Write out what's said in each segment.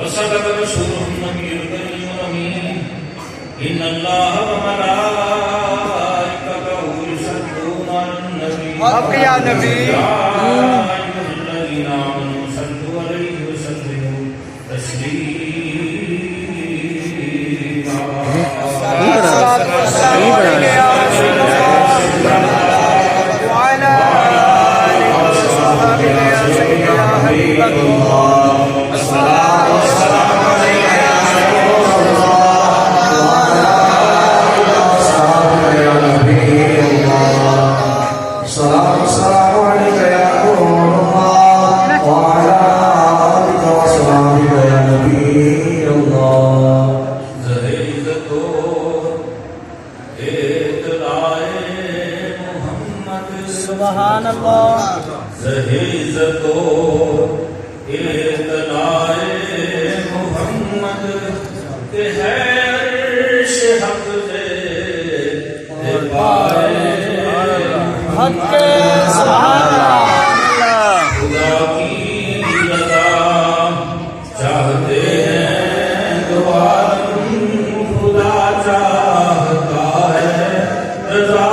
وصدق رسوله النبي الكريم الأمين إن الله وملائكته يصلون على النبي حق يا نبي يا أيها الذين آمنوا صلوا عليه وسلموا تسليما الصلاة والسلام عليك يا رسول الله وعلى آله وصحبه يا سيدي يا حبيب الله. الصلاة والسلام عليك يا رسول الله وعلى آله وصحبه يا نبي الله. الصلاة والسلام عليك يا نور الله وعلى آله وصحبه يا نبي الله. سبحان اللہ. زہیزت و اطلاع محمد کہ ہے عرش حق دے پائے حق سبحان اللہ. خدا کی رضا چاہتے ہیں دعا خدا چاہتا ہے رضا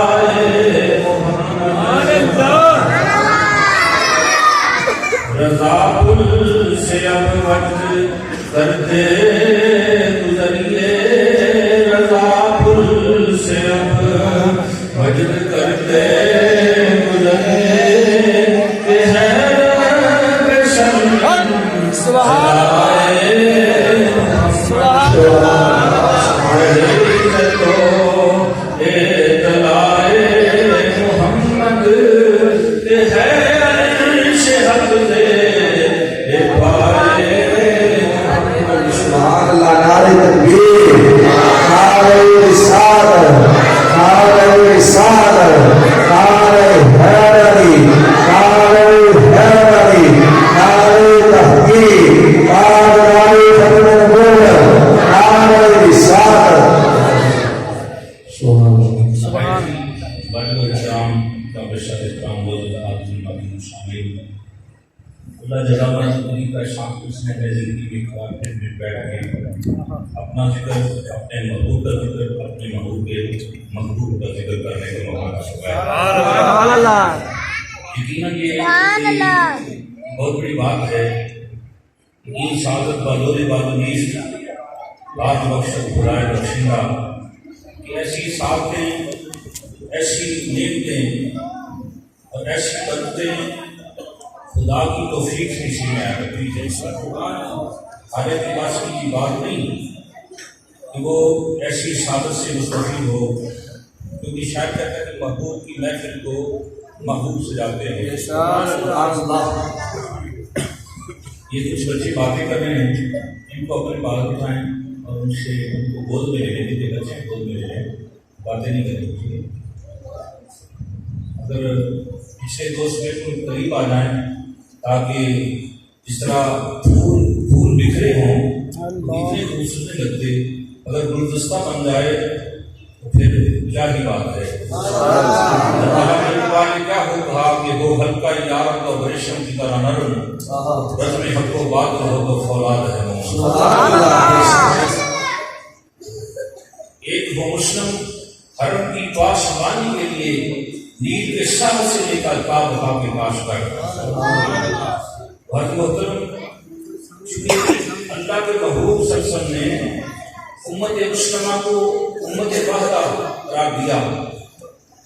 رضا پل سے اب وقت کرتے گزریے رضا پل سے اب وجد کرتے گزریے کہ ہے سبحان محمد کہ ہے عرش حق دے سبحان اللہ. نعرہ تکبیر، نعرہ رسالت، نعرہ رسالت، نعرہ حیدری، نعرہ حیدری، نعرہ تحقیق، نعرہ ختم نبوت، نعرہ رسالت. سبحان اللہ. بڑے احترام کا بشر احترام آدمی شامل اللہ جگہ پر زندگی کا شام اس نے زندگی کے خلاف میں بیٹھ کے اپنا ذکر اپنے محبوب کا ذکر اپنے محبوب کا ذکر کرنے کا موقع سبحان اللہ. یقیناً یہ بہت بڑی بات ہے کہ سعادت بالود بالنیز بات بخشت برائے بخشندہ کہ ایسی سعادتیں ایسی نعمتیں اور ایسی برکتیں خدا کی توفیق سے اسی میں آتی ہے. حالت پاسی کی بات نہیں کہ وہ ایسی سعادت سے مستفید ہو کیونکہ شاید کہتے ہیں کہ محبوب کی محفل کو محبوب سے جاتے ہیں. یہ کچھ بچے باتیں کر رہے ہیں ان کو اپنے بال اٹھائیں اور ان سے ان کو گود میں لے لیں جتنے بچے گود میں لے لیں باتیں نہیں کرنی چاہیے. اگر اسے دوست میں قریب آ جائیں تاکہ جس طرح پھول بکھرے ہوں اتنے خوبصورت لگتے اگر گلدستہ بن جائے تو پھر کیا ہی بات ہے. کیا ہو کہا کہ وہ ہلکا یارت اور ریشم کی طرح نرم رزم حق و بات ہو تو فولاد ہے. ایک وہ مسلم حرم کی پاسبانی کے لیے نیل کے سر سے لے کر کعبہ کے پاس کر بہت محترم چونکہ اللہ کے محبوب صلی اللہ علیہ وسلم نے امت مسلمہ کو امت واحدہ قرار دیا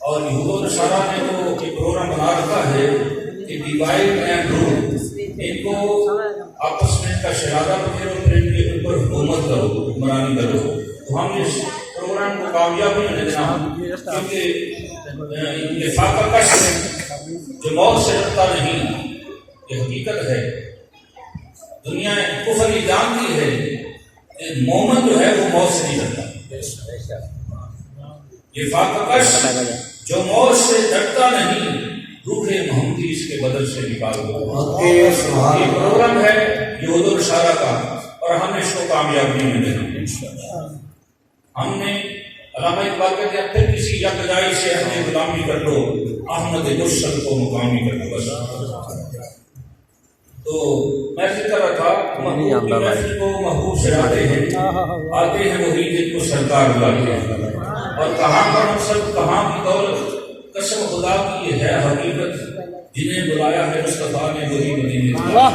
اور یہود و نصارہ نے تو ایک پروگرام بنا رکھا ہے کہ ڈیوائڈ اینڈ رول ان کو آپس میں کا شرادہ پھیرو پھر ان کے اوپر حکومت کرو حکمرانی کرو. تو ہم اس پروگرام کو کامیاب نہیں ہونے دینا کیونکہ یہ فاقہ کش جو موت سے ڈرتا نہیں یہ حقیقت ہے. دنیا کفر یہ جانتی ہے کہ مومن جو ہے وہ موت سے نہیں ڈرتا. یہ فاقہ کش جو موت سے ڈرتا نہیں روح محمدی اس کے بدل سے نکال دو. یہ پروگرام ہے یہود و نصارہ کا اور ہم نے اس کو کامیاب نہیں ہونے دینا. ہم نے علامہ اقبال کہتے ہیں پھر کسی یکجائی سے اپنی غلامی کر لو احمد مرسل کو مقامی کر لو. بس تو محفل کر رہا تھا محبوب کی محفل کو محبوب سجاتے ہیں آتے ہیں وہی جن کو سرکار بلاتے ہیں اور کہاں کا مقصد کہاں کی دولت قسم خدا کی یہ ہے حقیقت جنہیں بلایا ہے مصطفیٰ نے وہی مدینے میں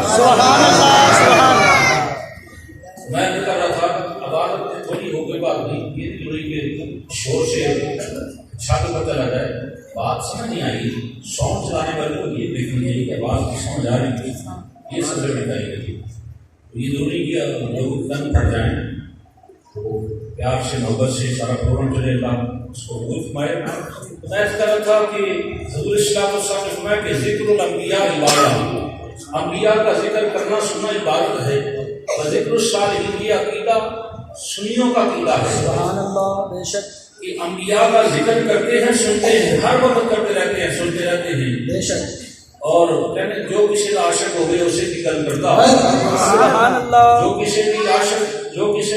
سبحان اللہ سبحان اللہ میں کر رہا تھا عبادت تھوڑی ہو کے بعد نہیں یہ تھوڑی کے شور سے چھت پر چلا جائے بات سمجھ نہیں آئی ساؤنڈ چلانے والے کو یہ دیکھنی ہے کہ آواز کی سمجھ آ رہی تھی یہ سمجھ میں آئی تھی یہ ضروری کیا لوگ تن پڑ جائیں تو پیار سے محبت سے سارا پروگرام چلے گا اس کو قبول فرمائے میں اس طرح تھا کہ حضور اسلام صاحب نے فرمایا کہ ذکر الانبیاء عبادت انبیاء کا ذکر کرنا سننا عبادت ہے اور ذکر الصالحین کی عقیدہ سنیوں کا عقیدہ ہے سبحان اللہ بے شک کہ انبیاء کا ذکر کرتے ہیں سنتے ہیں ہر وقت کرتے رہتے ہیں سنتے رہتے ہیں بے شک اور کہنے جو کسی کا عاشق ہو گئے اسے کی قدر کرتا سبحان اللہ جو کسی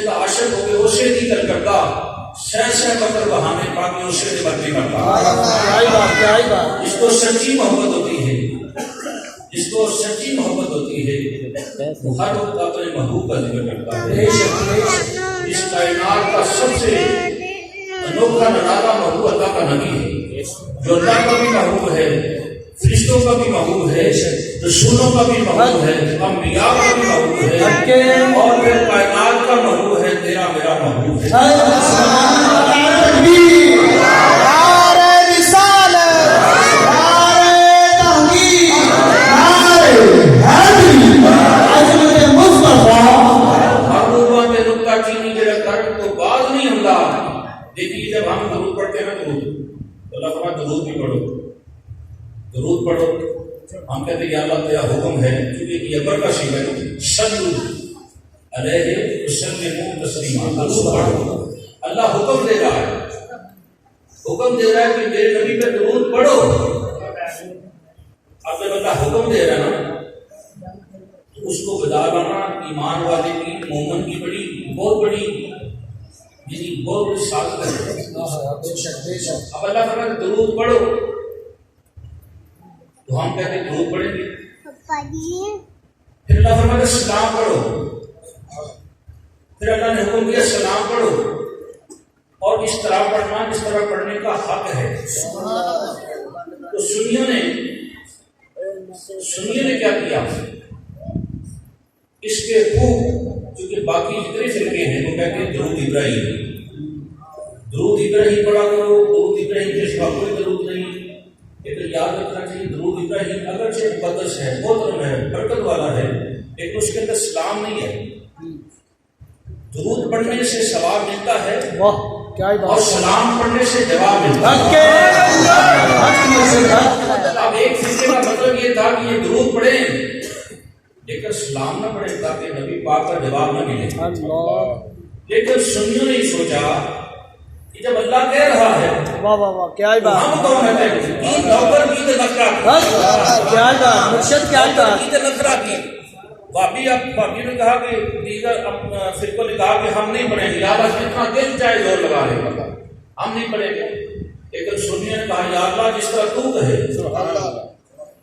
کا عاشق ہو گئے اسے کی قدر کرتا سہ بکر بہانے پاکی اسے بچے کرتا کیا بات جس کو سچی محبت ہوتی ہے جس کو سچی محبت ہوتی ہے وہ ہر وقت اپنے محبوب کا ذکر کرتا ہے اس کائنات کا سب سے انوکھا نرالا محبوب اللہ کا نبی ہے جو اللہ کا بھی محبوب ہے فرشتوں کا بھی محبوب ہے رسولوں کا بھی محبوب ہے انبیاء کا بھی محبوب ہے اور پھر کائنات کا محبوب ہے تیرا میرا محبوب ہے دیکھیے جب ہم درود پڑھتے ہیں درود اللہ فرماتا ہے درود بھی پڑھو درود پڑھو ہم کہتے ہیں یا اللہ تیرا حکم ہے کیونکہ یہ ابر کا شیء ہے صلو علیہ وسلموا تسلیما درود پڑھو اللہ حکم دے رہا ہے کہ میرے نبی پہ درود پڑھو اب جب اللہ حکم دے رہا ہے نا تو اس کو بدا لانا ایمان والے کی مومن کی بہت بڑی بہت بڑی سعادت ہے اب اللہ فرماتا ہے درود پڑھو تو ہم کہتے ہیں درود پڑھیں گے پھر اللہ فرماتا ہے سلام پڑھو پھر اللہ نے حکم دیا سلام پڑھو اور اس طرح پڑھنا جس طرح پڑھنے کا حق ہے تو سنیوں نے کیا کیا اس کے خوب کیونکہ باقی جتنے فرقے ہیں وہ کہتے ہیں درود ابراہیم پڑھا کرو درود ابراہیم کے سوا کوئی درود نہیں لیکن یاد رکھنا چاہیے درود ابراہیم اگرچہ مقدس ہے محترم ہے برکت والا ہے لیکن اس کے اندر سلام نہیں ہے درود پڑھنے سے ثواب ملتا ہے اور سلام پڑھنے سے جواب ملتا ہے اب ایک فرقے کا مطلب یہ تھا کہ یہ درود پڑھیں لیکن سلام نہ پڑھے تاکہ نبی پاک کا جواب نہ ملے لیکن سنیوں نے سوچا کہ جب اللہ کہہ رہا ہے ہم کون ہے بابی نے کہا کہ دیگر فرقوں نے کہا کہ ہم نہیں پڑھیں گے یاد اتنا دل چاہے زور لگا رہے ہم نہیں پڑھیں گے لیکن سنیوں نے کہا یا اللہ جس طرح تو کہے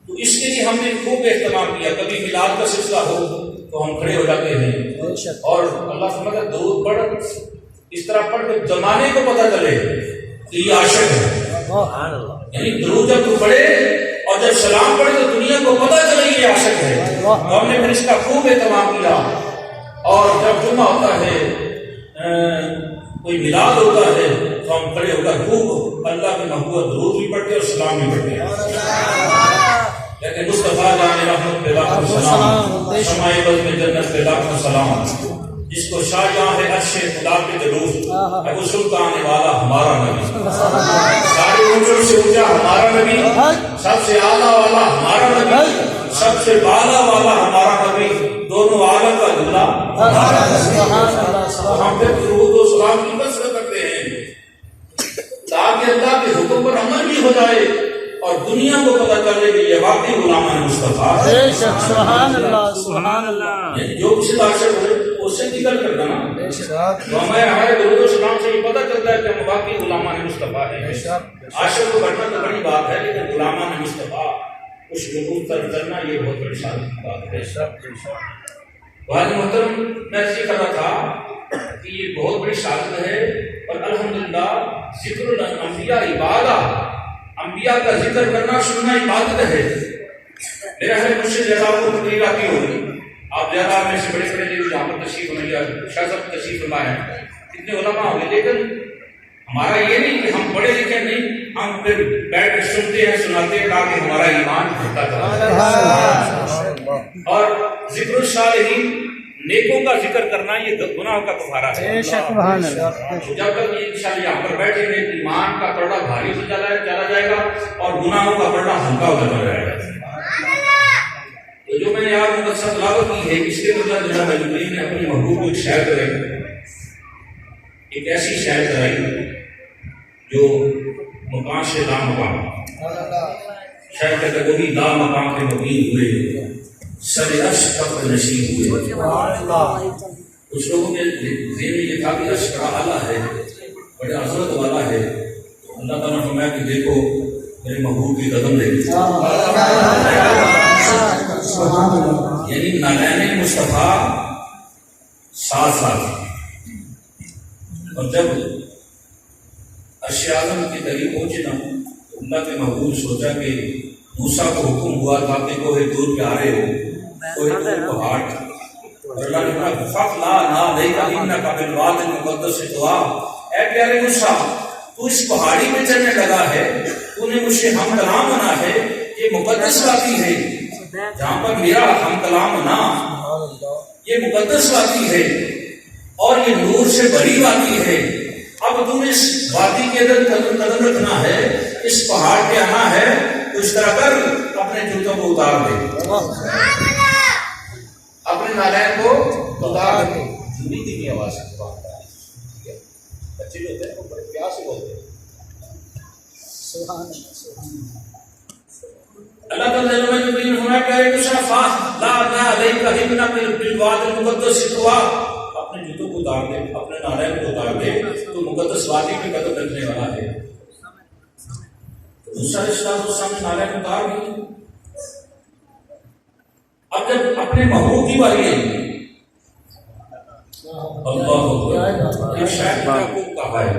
تو اس کے لیے ہم نے خوب اہتمام کیا کبھی میلاد کا سلسلہ ہو تو ہم کھڑے ہو جاتے ہیں اور اللہ فرماتا ہے درود پڑھ اس طرح پڑھ کے زمانے کو پتہ چلے کہ یہ عاشق ہے یعنی درود جب تو پڑھے اور جب سلام پڑھے تو دنیا کو پتہ چلے یہ عاشق ہے تو ہم نے پھر اس کا خوب اہتمام کیا اور جب جمعہ ہوتا ہے کوئی میلاد ہوتا ہے تو ہم کھڑے ہو کر خوب اللہ کی محبوب درود بھی پڑھتے اور سلام بھی پڑھتے ہیں لیکن مصطفیٰ جان رحمت پہ لاکھ سلام شمائے بز میں جنت پہ لاکھ سلام جس کو شاہ جہاں ہے عرش خدا پہ جلوس ابو سلطان والا ہمارا نبی سارے اونچوں سے اونچا ہمارا نبی سب سے اعلیٰ والا ہمارا نبی سب سے بالا والا ہمارا نبی دونوں عالم کا دلہ ہم پھر درود و سلام کی کثرت کرتے ہیں تاکہ اللہ کے حکم پر عمل بھی ہو جائے اور دنیا کو پتہ چلے کہ یہ واقعی غلامان مصطفیٰ ہے سبحان اللہ جو کسی عاشق ہو اس سے ذکر کرتا نا تو ہمارے درود و سلام سے یہ پتہ چلتا ہے کہ ہم واقعی غلامان مصطفیٰ ہیں عاشق کو بڑھنا تو بڑی بات ہے لیکن غلامان مصطفیٰ اس رکوع پر اترنا یہ بہت بڑی شان کی بات ہے. بھائی محترم میں یہ کر رہا تھا کہ یہ بہت بڑی شان ہے اور الحمدللہ ذکر الانبیاء عبادت، انبیاء کا ذکر کرنا سننا عبادت ہے. میرا ہے مجھ سے زیادہ آپ کو تقریر آتی ہوگی، آپ زیادہ میں سے بڑے بڑے جو یہاں پر تشریف فرمایا شاہ صاحب تشریف فرمائے ہیں، کتنے علماء ہوں گے، لیکن ہمارا یہ نہیں کہ ہم پڑھے لکھے نہیں، ہم پھر بیٹھ کے سنتے ہیں سناتے ہیں تاکہ ہمارا ایمان بڑھتا چلا. اور ذکر الصالحین، نیکوں کا ذکر کرنا یہ گناہوں کا کفارہ ہے. جب تک یہ انشاءاللہ یہاں پر بیٹھیں گے ایمان کا پردہ بھاری ہوتا چلا جائے گا اور گناہوں کا پردہ ہلکا ہوتا چلا جائے گا. تو جو میں نے آپ مقصد تلاوت کی ہے اس کے مطلب جناب مجمعین نے اپنی محبوب کو ایک شعر کرائی، ایک ایسی شعر کرائی جو مقام سے لا مقام. شاید کہتے ہیں وہی لا مقام کے مقیم ہوئے سر عرش تک نشین ہوئے. کچھ لوگوں کے ذہن میں یہ تھا کہ عرش بڑا اعلیٰ ہے، بڑے عظمت والا ہے. اللہ تعالیٰ نے فرمایا کہ دیکھو میرے محبوب کی قدم دیکھو، یعنی نالین مصطفیٰ ساتھ ساتھ. اور جب عرش اعظم کے قریب پہنچے نا تو اللہ کے محبوب سوچا کہ موسیٰ کو حکم ہوا تھا کہ کوہ طور پہ آ رہے ہو، کوہ طور پہاڑ، اور اللہ نے کہا فَقْلَا نَا لَيْكَ إِنَّكَ بِالْوَادِ الْمُقَدَّسِ طُوَىٰ. اے پیارے موسیٰ تو اس پہاڑی پہ چلنے لگا ہے، تو نے مجھ سے ہم کلام بنا ہے، یہ مقدس وادی ہے جہاں پر میرا ہم کلام بنا، یہ مقدس وادی ہے اور یہ نور سے بھری وادی ہے. اب تم اس وادی کے اندر قدم رکھنا ہے، اس پہاڑ پہ آنا ہے، تو اس طرح کر اپنے جوتوں کو اتار دے، اپنے نالین کو اتار دے. جھولی کی آواز سے بچے جو ہوتے ہیں وہ بڑے پیار سے بولتے ہیں. اللہ تعالیٰ نے فرمایا کہ مصطفیٰ لا لا علیک ہمنا بالواد المقدس طویٰ، اپنے جوتوں کو اتار دے، اپنے نالین کو اتار دے، تو مقدس وادی پہ قدم رکھنے والا ہے. موسیٰ علیہ السلام نے نالین اتار دی. اب جب اپنے محبوب کی باری ہے، اللہ یہ شاید کو کہا ہے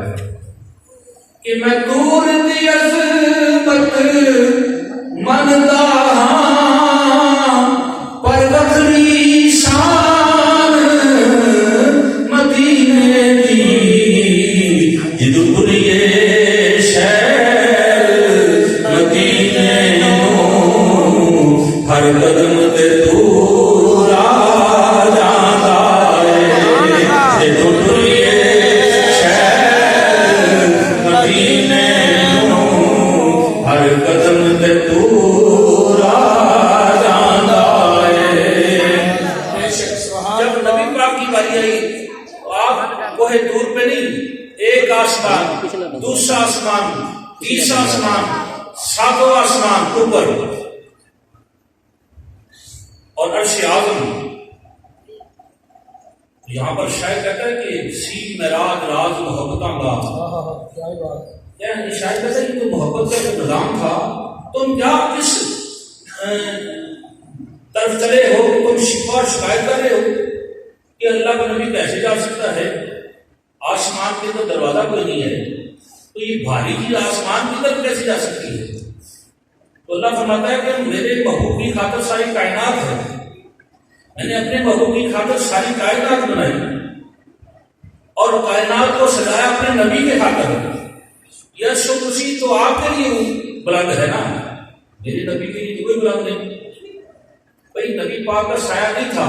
کہ میں دور دی عظمت مندا پر وکری شان مدینے دی جدوریے شہر مدینے نو ہر قدم تے دورا جاتا ہے، جدوریے شہر مدینے نو ہر قدم تے دورا جاتا ہے. جب نبی پاک کی باری آئی تو آپ کوہ طور پہ نہیں، ایک آسمان، دوسرا آسمان، تیسرا آسمان، ساتواں آسمان اوپر، اور عرش اعظم. یہاں پر شاید کہتا ہے کہ سی معراج راز محبتاں گا. شاید کہتا ہے کہ تو محبت کا جو نظام تھا تم کیا کس طرف چلے ہو، تم شکوہ شکایت کر رہے ہو کہ اللہ کا نبی کیسے جا سکتا ہے، آسمان کے تو دروازہ کوئی نہیں ہے، تو یہ بھاری چیز آسمان کی طرف کیسے جا سکتی ہے. تو اللہ فرماتا ہے کہ میرے محبوب کی خاطر ساری کائنات ہے، میں نے اپنے محبوب کی خاطر ساری کائنات بنائی اور کائنات کو سجایا اپنے نبی کے خاطر. یسوع مسیح تو آپ کے لیے بلند ہے نا، میرے نبی کے لیے کوئی بلند نہیں. بھائی نبی پاک کا سایہ نہیں تھا،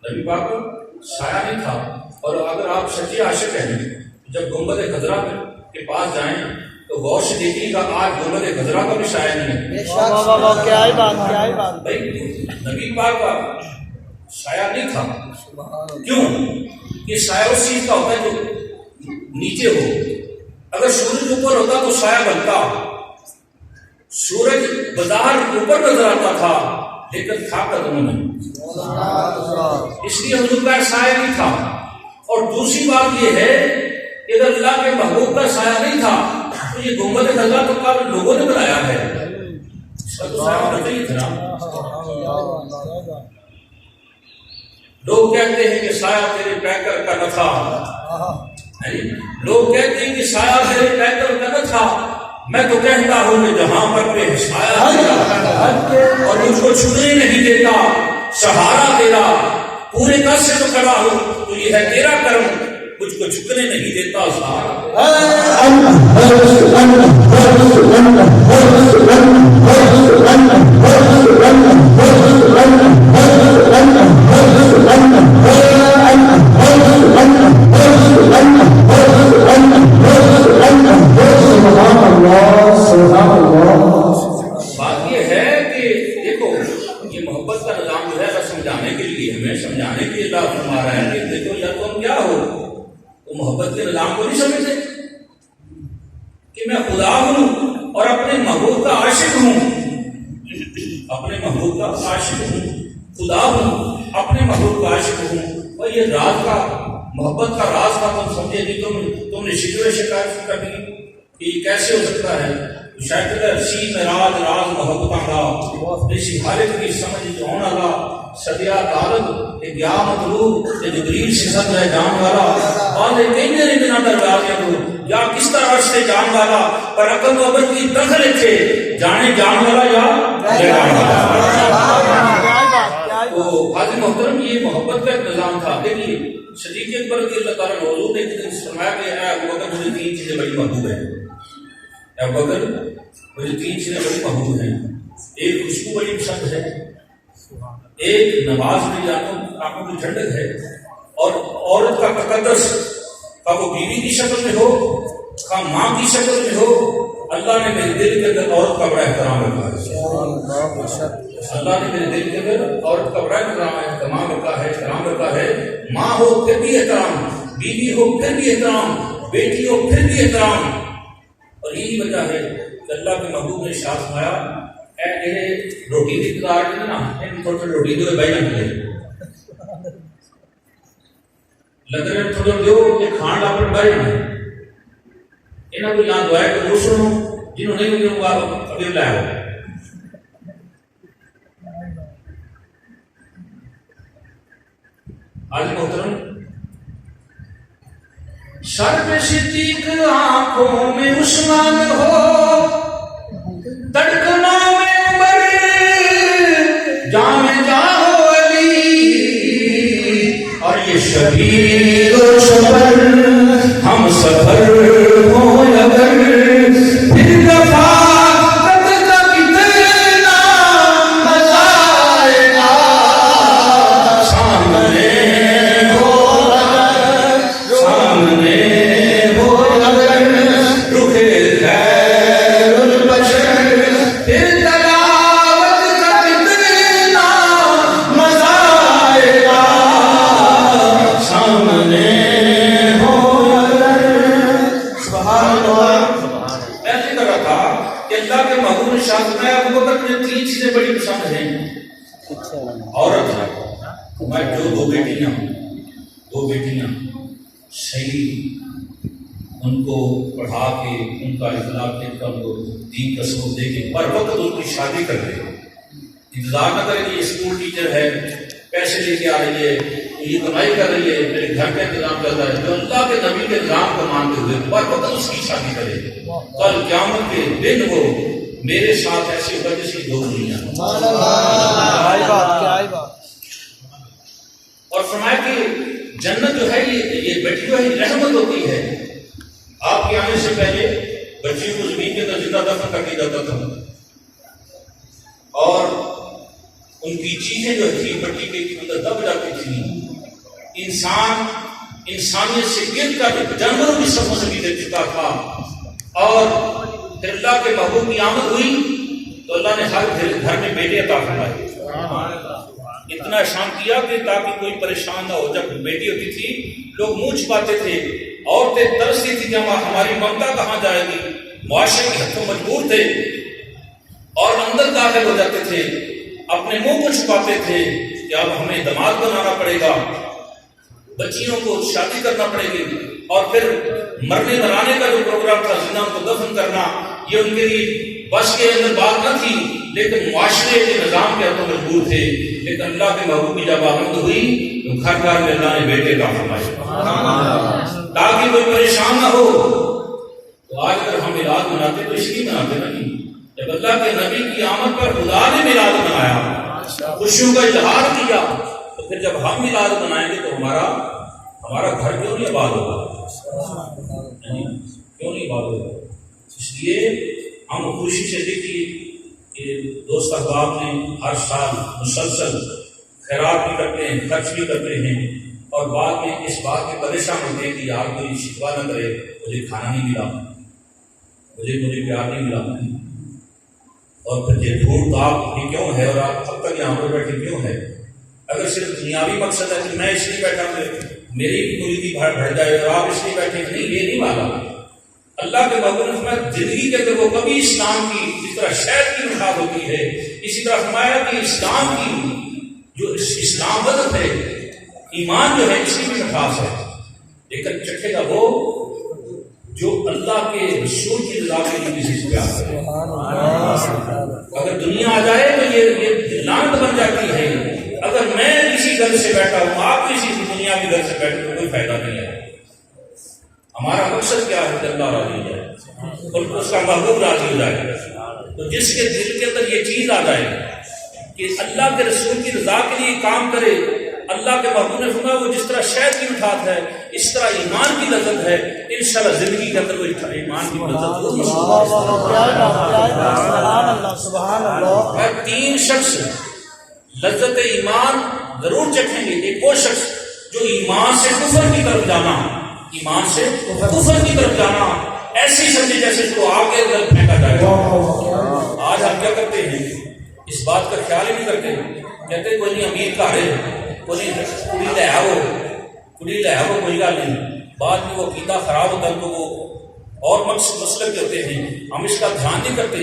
نبی پاک کا سایہ نہیں تھا. اور اگر آپ سچے عاشق ہیں جب گنبد خضرا کے پاس جائیں تو غور سے دیکھیے گا آج گنبد خضرا کا بھی سایہ نہیں ہے. بھائی نبی پاک کا سایہ نہیں تھا. کیوں؟ یہ سایہ اس چیز کا ہوتا ہے جو نیچے ہو. اگر سورج اوپر ہوتا تو سایہ بنتا. سورج بظاہر اوپر نظر آتا تھا لیکن تھا قدموں میں، اس لیے حضور کا سایہ نہیں تھا. اور دوسری بات یہ ہے کہ اگر اللہ کے محبوب کا سایہ نہیں تھا تو یہ گنبد خضرا تو لوگوں نے بنایا ہے. اس کا تو سایہ نقلی تھا. لوگ کہتے ہیں کہ سایہ تیرے پیکر کا نہ تھا. لوگ کہتے ہیں کہ سایہ تیرے پیکر کا نہ تھا. میں تو کہتا ہوں کہ جہاں پر بے سایہ تیرا اور مجھ کو چھونے نہیں دیتا سہارا تیرا. پورے کس سے تو کھڑا ہوں تو یہ ہے تیرا کرم مجھ کو جھکنے نہیں دیتا سہارا. بات یہ ہے کہ دیکھو یہ محبت کا نظام جو ہے سمجھانے کے لیے ہمیں سمجھانے کے لیے اللہ فرما رہا ہے کہ دیکھو یا تم کیا ہو تو محبت کے نظام کو نہیں سمجھتے کہ میں خدا ہوں اور اپنے محبوب کا عاشق ہوں. اپنے محبوب کا عاشق ہوں خدا ہوں اپنے محبوب کا عاشق ہوں. اور یہ راز کا محبت کا راز کا تم سمجھے نہیں. تم نے شکایت کر دی کہ یہ کیسے ہو سکتا ہے. شاید سی میں راز محبت کا اسی حالت کی سمجھ جون والا سدیا طالب ایک یا مطلوب کہ جبریل سے سب ہے جان والا اور کئی دیر اتنا دروازے کو یا کس طرح سے جان والا پر عقل و عبر کی دخل تھے جانے جان والا یا جان والا. تو حاضر محترم یہ محبت کا ایک نظام تھا. دیکھیے صدیق اکبر رضی اللہ تعالیٰ حضور نے ایک دن فرمایا کہ اے ابو بکر مجھے تین چیزیں بڑی محبوب ہیں. ابو بکر مجھے تین چیزیں بڑی محبوب ہیں. ایک خوشبو بڑی پسند ہے, ایک نماز میری آنکھوں کی ٹھنڈک ہے, اور عورت کا تقدس کا وہ بیوی کی شکل میں ہو کا ماں کی شکل میں ہو. اللہ نے میرے دل کے اندر عورت کا بڑا احترام رکھا ہے. اللہ نے میرے دل کے اندر عورت کا بڑا احترام رکھا ہے. ماں ہو پھر بھی احترام, بیوی ہو پھر بھی احترام, بیٹی ہو پھر بھی احترام. اور یہی وجہ ہے کہ اللہ کے محبوب نے ارشاد فرمایا اے روٹی کی اقتدار ہے نا ان تھوڑی تھوڑی روٹی دو بھائی نہ لگ رہے تھوڑا دو یہ کھان لا پر بھائی نہ انہاں کو یہاں دعائے کہ وہ سنو جنہوں نہیں ہوئی ہوں آپ ابھی لائے ہو. آج محترم سر پہ صدیق آنکھوں میں عثمان ہو تڑکنوں میں عمر جام جاؤ علی اور یہ شبیر و شبر ہم سفر ہو اگر پھر رفاقت کا کتنا مزہ آئے گا. سامنے ہو اگر رخے خیر البشر پھر تلاوت کا کتنا مزہ آئے گا. سامنے ہو اگر سبحان اللہ. ایسی طرح تھا کہ اللہ کے محبوب نے شاہد میں ابو بکر مجھے تین چیزیں بڑی پسند ہیں. عورت ہے میں جو دو بیٹیاں صحیح ان کو پڑھا کے ان کا اخلاق دے کر ان کو دین کا سبق دے کے پر وقت ان کی شادی کر دے. انتظار نہ کرے کہ یہ اسکول ٹیچر ہے پیسے لے کے آ رہی ہے یہ کمائی کر رہی ہے میرے گھر کا انتظام کر رہا ہے. جو اللہ کے نبی کے نظام کو مانتے ہوئے پر وقت اس کی شادی کرے. کل قیامت کے دن وہ میرے ساتھ ایسی ہوگا جیسے دو دنیا. اور فرمایا کہ جنت جو ہے یہ بیٹی جو ہے رحمت ہوتی ہے. آپ کے آنے سے پہلے بچی کو زمین کے اندر زندہ دفن کر دیا جاتا تھا اور ان کی چیزیں جو تھی مٹی کے اندر دب جاتی تھی. انسان انسانیت سے گر کر جانوروں کی صفوں سے بھی دیکھ چکا تھا. اور پھر اللہ کے محبوب کی آمد ہوئی تو اللہ نے ہر گھر میں بیٹے عطا فرمائے. اتنا احسان کیا کہ تاکہ کوئی پریشان نہ ہو. جب بیٹی ہوتی تھی لوگ منہ چھپاتے تھے, عورتیں ترستی تھی کہ ہماری ممتا کہاں جائے گی. معاشرے کے ہاتھوں مجبور تھے اور اندر داخل ہو جاتے تھے, اپنے منہ کو چھپاتے تھے کہ اب ہمیں دماد بنانا پڑے گا, بچیوں کو شادی کرنا پڑے گی. اور پھر مرنے مرانے کا جو پروگرام تھا زندہ کو دفن کرنا یہ ان کے لیے بس کے اندر بات نہ تھی. لیکن معاشرے کے نظام کے ہاتھوں مجبور تھے، لیکن اللہ کے محبوب کی جب آمد ہوئی تو گھر گھر میں اللہ نے بیٹے کا فرمایا تاکہ کوئی پریشان نہ ہو۔ تو آج اگر ہم میلاد مناتے تو اس لیے مناتے نہیں، جب اللہ کے نبی کی آمد پر خدا نے میلاد منایا، خوشیوں کا اظہار کیا، تو پھر جب ہم میلاد منائیں گے تو ہمارا گھر کیوں نہیں آباد ہوگا؟ کیوں نہیں آباد ہوگا؟ اس لیے ہم خوشی سے دیکھیے کہ دوست احباب نے ہر سال مسلسل خیرات بھی کرتے ہیں، خرچ بھی کرتے ہیں، اور بعد میں اس بات کے پریشان ہوتے ہیں کہ یار کوئی شکوہ نہ کرے، مجھے کھانا نہیں ملا، مجھے پیار نہیں ملا، اور پھر یہ ڈھونڈ آپ یہ کیوں ہے اور آپ اب تک یہاں پر بیٹھے کیوں ہے؟ اگر صرف دنیاوی مقصد ہے کہ میں اس لیے بیٹھا کہ میری پوری بڑھ جائے اور آپ اس لیے بیٹھے، نہیں، یہ نہیں والا۔ اللہ کے محبوب نے فرمایا زندگی کے اندر وہ کبھی اسلام کی جس طرح شہد کی مٹھاس ہوتی ہے، اسی طرح فرمایا کہ اسلام کی جو اسلام بدت ہے، ایمان جو ہے اسی میں مٹھاس ہے، لیکن چکھے گا وہ جو اللہ کے رسول کی رضا کے لیے کسی سے پیار کرے۔ اگر دنیا آ جائے تو یہ لعنت بن جاتی ہے۔ اگر میں کسی گھر سے بیٹھا ہوں، آپ کسی دنیا کے گھر سے بیٹھے تو کوئی فائدہ نہیں ہے۔ ہمارا مقصد کیا ہے کہ اللہ راضی ہو جائے اور اس کا محبوب راضی ہو جائے۔ تو جس کے دل کے اندر یہ چیز آ جائے کہ اللہ کے رسول کی رضا کے لیے کام کرے، اللہ کے محبوب نے فرمایا وہ جس طرح شہد کی مٹھاس ہے اس طرح ایمان کی لذت ہے، انشاءاللہ زندگی کے اندر وہ ایمان کی لذت ہوگی۔ سبحان اللہ۔ 3 شخص لذت ایمان ضرور چکھیں گے۔ ایک وہ شخص جو ایمان سے کفر کی طرف جانا، ایمان سے کفر کی طرف جانا ایسی سمجھے جیسے اس کو آگ کے اندر پھینکا جائے گا۔ آج ہم کیا کرتے ہیں، اس بات کا خیال ہی نہیں کرتے، کہتے کوئی نہیں امیر کا ہے، کوئی نہیں کڑی لے آو کوئی گل نہیں، بعد میں وہ عقیدہ خراب ہوتا ہے تو وہ اور مسئلے کے ہوتے ہیں، ہم اس کا دھیان نہیں کرتے۔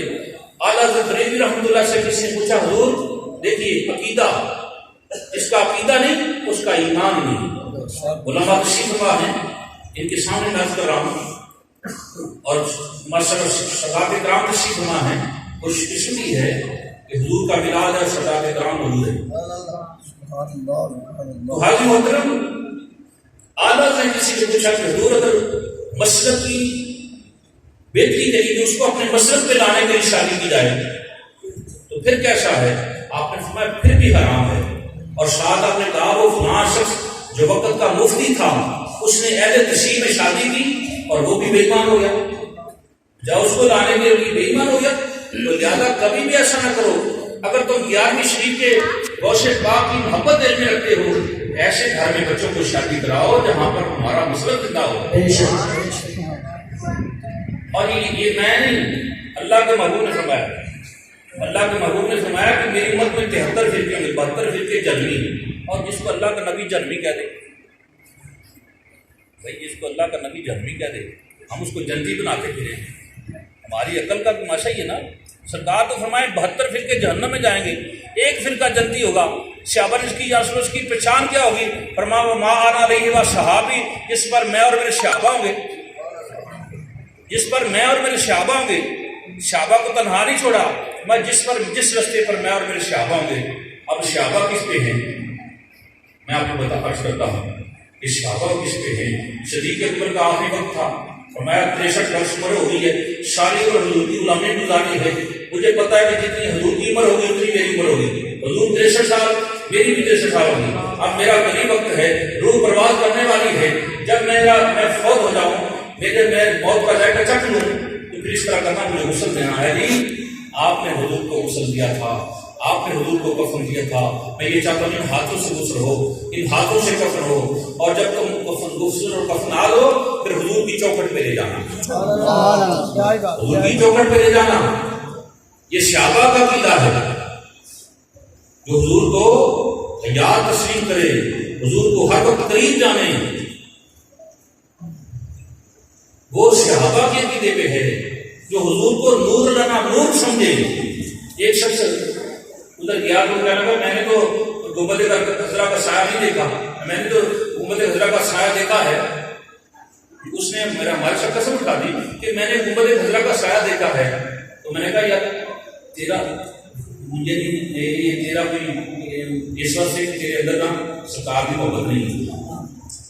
اعلیٰ حضرت بریلوی رحمۃ اللہ سے کسی نے پوچھا حضور دیکھیے عقیدہ، جس کا عقیدہ نہیں اس کا ایمان نہیں۔ علماء تشریف فرما ہیں، ان کے سامنے ناز کر رہا ہوں، اور صحابہ کرام تشریف فرما ہیں، خوش قسمتی ہے کہ حضور کا میلاد ہے، صحابہ کرام موجود ہے۔ تو حاجی محترم اعلیٰ سے کسی سے پوچھا کہ حضور اگر مسلک کی بہتری کے لیے اس کو اپنے مسلک پہ لانے کے لیے شادی کی جائے تو پھر کیسا ہے؟ آپ نے فرمایا پھر بھی حرام ہے۔ اور ساتھ آپ نے کہا وہ فلاں شخص جو وقت کا مفتی تھا اس نے اہل تشیع میں شادی کی اور وہ بھی بے ایمان ہو گیا، جب اس کو لانے کے لیے بے ایمان ہو گیا۔ تو لہٰذا کبھی بھی ایسا نہ کرو، اگر تم 11ویں شریف کے غوث پاک کی محبت دل میں رکھتے ہو ایسے گھر میں بچوں کو شادی کراؤ جہاں پر ہمارا مسلک زندہ ہو۔ اور یہ میں نہیں، اللہ کے محبوب نے فرمایا، اللہ کے محبوب نے فرمایا کہ میری امت میں 73 فرقے ہوں گے، 72 فرقے جنمی، اور جس کو اللہ کا نبی جنمی کہہ دے، بھائی جس کو اللہ کا نبی جنمی کہہ دے ہم اس کو جنتی بناتے پھریں، ہماری عقل کا تماشا ہی ہے نا۔ سرکار تو فرمائے 72 فرقے جہنم میں جائیں گے، ایک فرقہ جنتی ہوگا۔ صحابہ نے اس کی یاسر اس کی پہچان کیا ہوگی؟ فرمایا ما انا علیہ و صحابی، جس پر میں اور میرے صحابہ ہوں گے، جس پر میں اور میرے صحابہ ہوں گے۔ صحابہ کو تنہا نہیں چھوڑا، میں جس رستے پر میں اور میرے صحابہ ہوں گے۔ اب صحابہ کس پہ ہیں میں آپ کو عرض کرتا ہوں کہ صحابہ کس پہ ہیں۔ صدیق اکبر کا آخری وقت تھا، فرمایا 63 برس عمر ہو گئی ہے، ساری عمر حضور کی غلامی گزاری ہے، مجھے پتا ہے کہ جتنی حضور کی عمر ہوگی اتنی میری عمر ہوگی، حضور 63 سال میری بھی 63 سال ہوگی، اب میرا قریب وقت ہے، روح پرواز کرنے والی ہے، جب میں فوت ہو جاؤں، میں موت کا ذائقہ چکھ لوں تو پھر اس طرح کرنا مجھے غسل دینا ہے۔ نہیں، آپ نے حضور کو غسل دیا تھا، آپ نے حضور کو کفن دیا تھا، میں یہ چاہتا ہوں ان ہاتھوں سے غسل ہو، ان ہاتھوں سے کفن ہو، اور جب تم غسل اور کفن آ لو پھر حضور کی چوکھٹ پہ لے جانا، حضور کی چوکھٹ پہ لے جانا۔ یہ صحابہ کا عقیدہ ہے جو حضور کو حیات تسلیم کرے، حضور کو ہر وقت قریب جانے، وہ صحابہ کے عقیدے پہ ہے جو حضور کو نور لنا نور سمجھے۔ ایک شخص ادھر گیا تو کہنے لگا میں نے تو گنبد خضرا کا سایہ نہیں دیکھا، میں نے تو گنبد خضرا کا سایہ دیکھا ہے۔ اس نے ہمارے شخص قسم اٹھا دی کہ میں نے گنبد خضرا کا سایہ دیکھا ہے۔ تو میں نے کہا یار تیرا مجھے یہ تیرا کوئی اس وقت سے تیرے اندر نا سرکار کی محبت نہیں،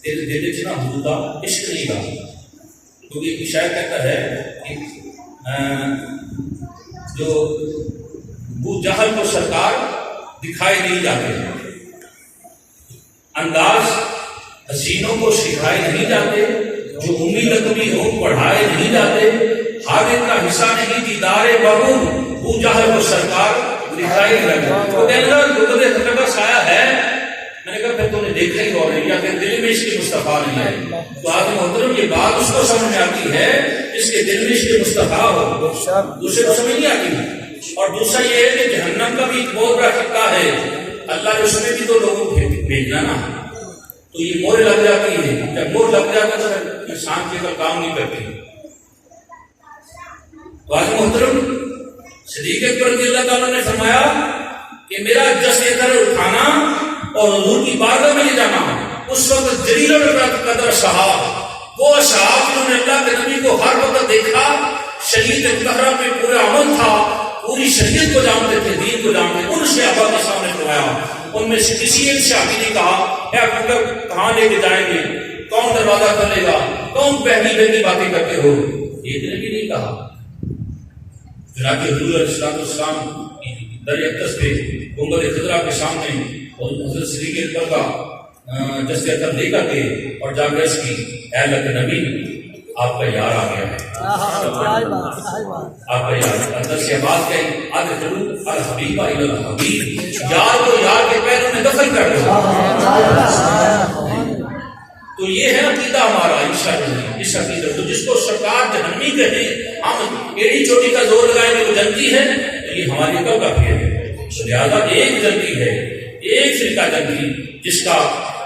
تیرے دل سے نا حضور کا عشق نہیں رہا، کیونکہ شاید کہتا ہے کہ جو ابو جہل کو سرکار دکھائے نہیں جاتے، انداز حسینوں کو سکھائے نہیں جاتے، جو امی لقبی ہو پڑھائے نہیں جاتے، حاضر کا حصہ نہیں دیدار بابو ابو جہل کو سرکار دکھائی نہیں جاتے۔ تو کہنے لگا گلبد خطر کا سایہ ہے، میں نے کہا پھر تو نے دیکھا ہی اور نہیں، یا پھر دل میں اس کے مصطفیٰ نہیں ہے۔ تو آج محترم یہ بات اس کو سمجھ میں آتی ہے اس کے دل میں اس کے مصطفیٰ ہو، دوسرے کو سمجھ نہیں آتی۔ اور دوسرا یہ ہے کہ جہنم کا بھی ایک بہت بڑا خطہ ہے، اللہ نے اس میں بھی تو لوگوں کو بھیجنا نا، تو یہ مور لگ جاتی ہے، جب مور لگ جاتا ہے تو انسان کے کام نہیں کرتے۔ تو آج محترم صدیق اکبر رضی اللہ تعالیٰ نے فرمایا کہ میرا جسد در اٹھانا اور حضور کی بارگاہ میں لے جانا، اس وقت جلیل القدر صحاب، وہ صحاب جنہوں نے اللہ کے نبی کو ہر وقت دیکھا، شریعت طاہرہ پہ پورا عمل تھا، پوری شریعت کو جانتے تھے، دین کو جانتے تھے، ان صحابہ کے سامنے فرمایا۔ ان میں سے کسی ایک صحابی نے کہا اے ابو بکر کہاں لے کے جائیں گے، کون دروازہ کھولے گا، کون پہلی پہلی باتیں کرتے ہو، ایک نے بھی نہیں کہا۔ چنانچہ حضور علیہ السلام در اقدس پہ گنبد خضرا کے سامنے حضرت صدیق اکبر کا جسد اطہر لے کر کے اور جا کے اس کی اے اللہ کے نبی آپ کا یار آ گیا ہے، آپ کا یار اندر سے آواز کہی ادخلوا الحبیب الی الحبیب، یار کو یار کے پیروں میں دفن کر دو۔ تو یہ ہے عقیدہ ہمارا انشاءاللہ، اس عقیدہ تو جس کو سرکار جہنمی کہے ہم ایڑی چوٹی کا زور لگائیں گے وہ جنتی ہے، یہ ہماری کب کا پھیر ہے۔ لہٰذا ایک جنتی ہے، ایک فرقہ جنتی جس کا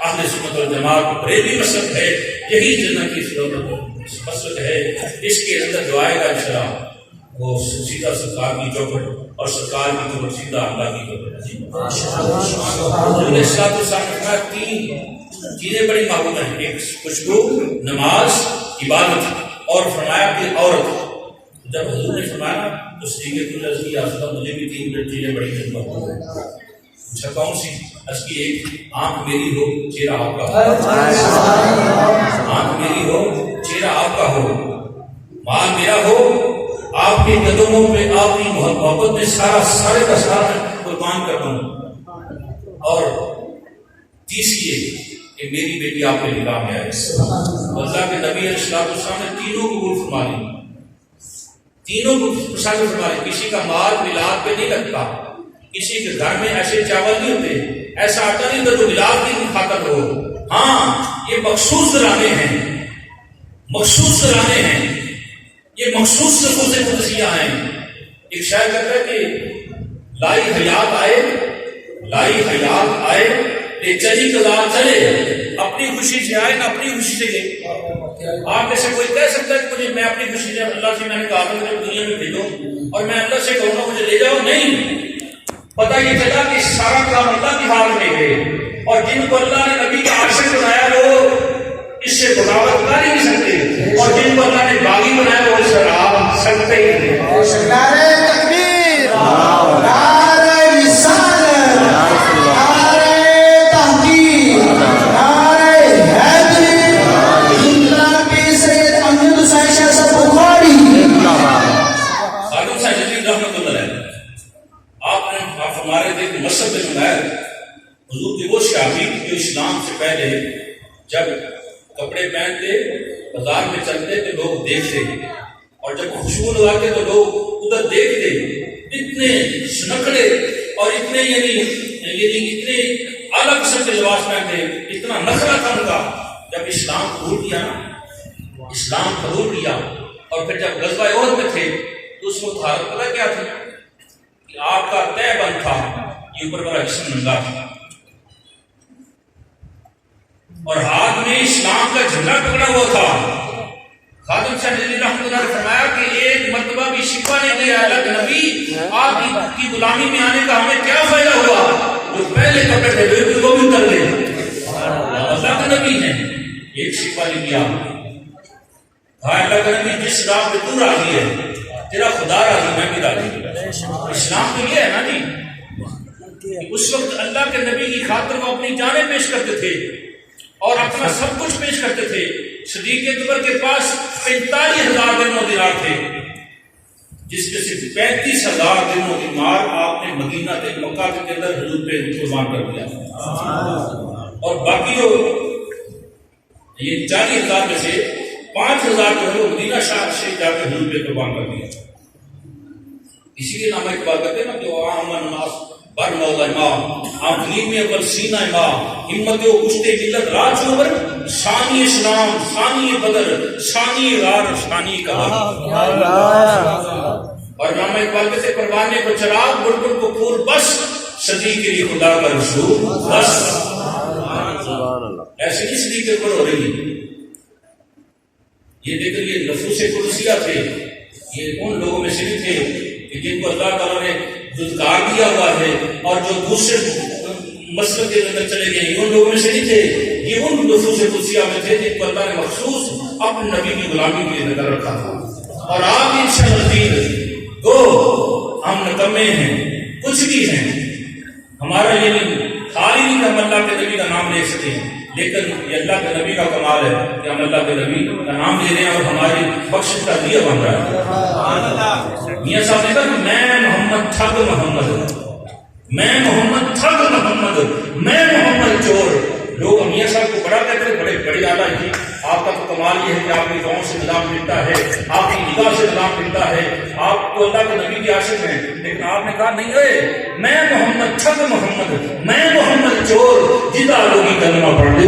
اہل سنت والجماعت بریلوی مسلک ہے، یہی جنت کی مسلک ہے۔ اس کے اندر جو آئے گا انشاءاللہ وہ سیدھا سرکار کی چوکھٹ اور سرکار کی چوکھٹ سیدھا اللہ کی چوکھٹ۔ تین چیزیں بڑی معلوم ہیں، ایک خوشبو، نماز، عبادت، اور فرمایا کہ عورت۔ جب حضور نے فرمایا تو صدیق اکبر مجھے بھی تین چیزیں بڑی معلوم ہیں۔ اچھا کون سی؟ اس کی ایک آنکھ میری ہو چہرہ آپ کا ہو، آنکھ میری ہو چہرہ آپ کا ہو، مال میرا ہو، آپ کے قدموں میں آپ کی محبت میں سارے کا سارا قربان کر دوں، اور تیسری یہ کہ میری بیٹی آپ کے نکاح میں آئے۔ اللہ کے نبی علیہ السلام نے تینوں قبول فرما لی، تینوں کو پسند فرما لی۔ کسی کا مال میلاد پہ نہیں لگتا، کسی کے گھر میں ایسے چاول نہیں ہوتے، ایسا آتا نہیں ہوتا جو میلاد کی خاطر ہو۔ ہاں یہ مخصوص گرانے ہیں، مخصوص گرانے ہیں، یہ مخصوص نفوس قدسیہ ہیں۔ ایک شاعر کہتا ہے کہ لائی حیات آئے، لائی حیات آئے، لے چلی قضا چلے، اپنی خوشی سے آئے نہ اپنی خوشی سے لے۔ آپ میں سے کوئی کہہ سکتا ہے کہ مجھے میں اپنی خوشی سے اللہ سے میں نے کہا مجھے دنیا میں بھیجو اور میں اللہ سے کہوں گا مجھے لے جاؤ؟ نہیں، پتہ یہ چلا کہ سارا کام اللہ کے ہاتھ میں ہے، اور جن کو اللہ نے نبی کا عاشق بنایا وہ اس سے بغاوت کر ہی نہیں سکتے، اور جن کو اللہ نے باغی بنایا وہ اس سے راہ سکتے ہی نہیں۔ نعرہ تکبیر، نعرہ رسالت، نعرہ تحقیق، نعرہ حیدری، جناب سید احمد حسین شاہ صاحب بخاری۔ خادم صاحب جلیل رحمۃ اللہ علیہ آپ ہمارے تھے کہ مصر میں سنایا حضور کے وہ صحابی جو اسلام سے پہلے جب کپڑے پہنتے بازار میں چلتے تو لوگ دیکھتے، اور جب خوشبو لگاتے تو لوگ ادھر دیکھتے، اتنے سنکھڑے اور اتنے یعنی اتنے الگ قسم کے لباس پہنتے، اتنا نخرہ تھا ان کا۔ جب اسلام قبول کیا نا، اسلام قبول کیا اور پھر جب غزوہ احد میں تھے تو اس وقت حالت پتہ کیا تھی کہ آپ کا طے بند تھا، یہ اوپر والا جسم ننگا تھا، اور ہاتھ میں اسلام کا جھنڈا پکڑا ہوا تھا۔ خادم صاحب جلیل رحمۃ اللہ نے فرمایا کہ ایک مرتبہ بھی شکوہ نہیں دیا اللہ کے نبی آپ کی غلامی میں آنے کا ہمیں کیا فائدہ ہوا، جو پہلے کپڑے تھے وہ بھی اتر گئے۔ اللہ کے نبی نے ایک شکوہ نہیں کیا۔ ہاں اللہ کے نبی جس راہ پہ تو راضی ہے تیرا خدا راضی، میں بھی راضی۔ اسلام تو یہ ہے نا جی، کہ اس وقت اللہ کے نبی کی خاطر وہ اپنی جانیں پیش کرتے تھے اور اپنا سب کچھ پیش کرتے تھے. صدیق اکبر کے پاس 45,000 درہم و دینار تھے، جس میں سے 35,000 درہم و دینار آپ نے مدینہ کے مکہ کے اندر حضور پہ قربان کر دیا، اور باقی جو یہ 40,000 میں سے 5,000 جو ہے وہ مدینہ شریف جا کے حضور پہ قربان کر دیا. اسی لیے نام اقبال کہتے ہیں نا کہ عام الناس بر مولا امام آفرین اول سینہ امام ہمت و کشتے ملت راج عمر ثانی اسلام ثانی بدر ثانی غار ثانی قبر. اور نام اقبال کہتے ہیں پروانے کو چراغ بلبل کو پھول بس صدیق کے لیے خدا کا رسول بس. ایسے نہیں صدیق کے اوپر ہو رہی ہے. یہ دیکھیں یہ نفوس قدسیہ تھے، یہ ان لوگوں میں سے نہیں تھے کہ جن کو اللہ تعالیٰ نے دھتکار دیا ہوا ہے اور جو دوسرے مسلک کے اندر چلے گئے، ان لوگوں میں سے نہیں تھے. یہ ان نفوس قدسیہ میں تھے جن کو اللہ نے مخصوص اپنے نبی کی غلامی کے لیے نظر رکھا تھا. اور آپ انشاءاللہ گو ہم نکمے ہیں، کچھ بھی ہیں، ہمارا یہ نہیں خالی نہیں کہ ہم اللہ کے نبی کا نام لے سکتے ہیں، لیکن یہ اللہ کے نبی کا کمال ہے کہ ہم اللہ کے نبی کا نام لے رہے ہیں اور ہماری بخشش کا ذریعہ بن رہا ہے. میاں صاحب نے کہا میں محمد ٹھگ محمد، میں محمد ٹھگ محمد، میں محمد چور. لوگ میاں صاحب کو بڑا کہتے ہیں، بڑے بڑی اعلیٰ جی. آپ کا تو کمال یہ ہے کہ آپ کی گاؤں سے نظام ملتا ہے، آپ کی نگاہ سے نظام ملتا ہے، آپ تو اللہ کے نبی کے عاشق ہیں. لیکن آپ نے کہا نہیں ہے میں محمد ٹھگ محمد، میں محمد چور، جدا لوگی کلمہ پڑھ لے